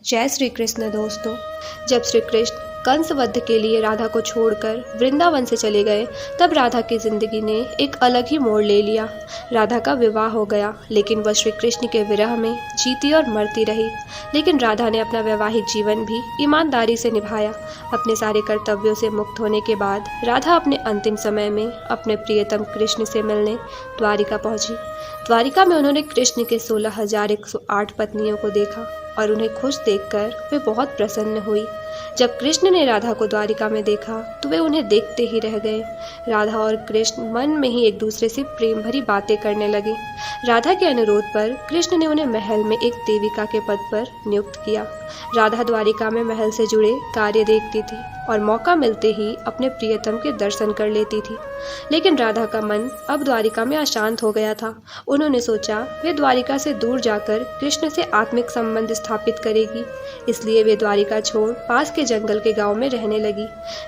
जय श्री कृष्ण दोस्तों। जब श्री कृष्ण कंस वध के लिए राधा को छोड़कर वृंदावन से चले गए, तब राधा की जिंदगी ने एक अलग ही मोड़ ले लिया। राधा का विवाह हो गया, लेकिन वह श्री कृष्ण के विरह में जीती और मरती रही। लेकिन राधा ने अपना वैवाहिक जीवन भी ईमानदारी से निभाया। अपने सारे कर्तव्यों से मुक्त होने के बाद राधा अपने अंतिम समय में अपने प्रियतम कृष्ण से मिलने द्वारिका पहुंची। द्वारिका में उन्होंने कृष्ण के 16,108 पत्नियों को देखा और उन्हें खुश देखकर वे बहुत प्रसन्न हुई। जब कृष्ण ने राधा को द्वारिका में देखा तो वे उन्हें देखते ही रह गए। राधा और कृष्ण मन में ही एक दूसरे से प्रेम भरी बातें करने लगे। राधा के अनुरोध पर कृष्ण ने उन्हें महल में एक देविका के पद पर नियुक्त किया। राधा द्वारिका में महल से जुड़े कार्य देखती थी और मौका मिलते ही अपने प्रियतम के दर्शन कर लेती थी। लेकिन राधा का मन अब द्वारिका में अशांत हो गया था। उन्होंने सोचा वे द्वारिका से दूर जाकर कृष्ण से आत्मिक संबंध स्थापित करेगी। इसलिए वे द्वारिका छोड़ पास के जंगल के गांव में रहने लगी।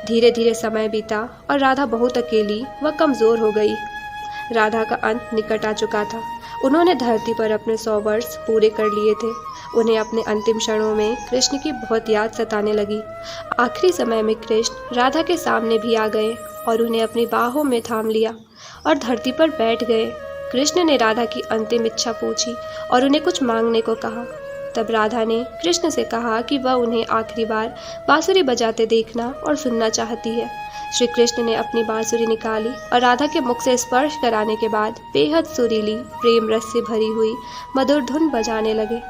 धीरे धीरे समय बीता और राधा बहुत अकेली व कमजोर हो गई। राधा का अंत निकट आ चुका था। उन्होंने धरती पर अपने 100 वर्ष पूरे कर लिए थे। उन्हें अपने अंतिम क्षणों में कृष्ण की बहुत याद सताने लगी। आखिरी समय में कृष्ण राधा के सामने भी आ गए और उन्हें अपनी बाहों में थाम लिया और धरती पर बैठ गए। कृष्ण ने राधा की अंतिम इच्छा पूछी और उन्हें कुछ मांगने को कहा। तब राधा ने कृष्ण से कहा कि वह उन्हें आखिरी बार बांसुरी बजाते देखना और सुनना चाहती है। श्री कृष्ण ने अपनी बांसुरी निकाली और राधा के मुख से स्पर्श कराने के बाद बेहद सुरीली प्रेम रस से भरी हुई मधुर धुन बजाने लगे।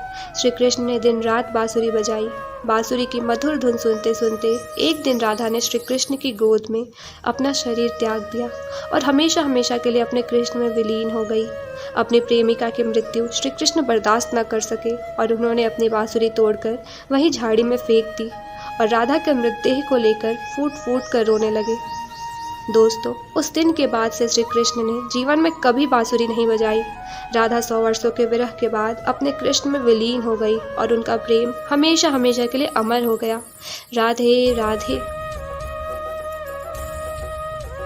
श्री कृष्ण ने दिन रात बांसुरी बजाई। बांसुरी की मधुर धुन सुनते सुनते एक दिन राधा ने श्री कृष्ण की गोद में अपना शरीर त्याग दिया और हमेशा हमेशा के लिए अपने कृष्ण में विलीन हो गई। अपनी प्रेमिका की मृत्यु श्री कृष्ण बर्दाश्त न कर सके और उन्होंने अपनी बांसुरी तोड़कर वहीं झाड़ी में फेंक दी और राधा के मृतदेह को लेकर फूट फूट कर रोने लगे। दोस्तों, उस दिन के बाद से श्री कृष्ण ने जीवन में कभी बांसुरी नहीं बजाई। राधा 100 वर्षों के विरह के बाद अपने कृष्ण में विलीन हो गई और उनका प्रेम हमेशा हमेशा के लिए अमर हो गया। राधे राधे।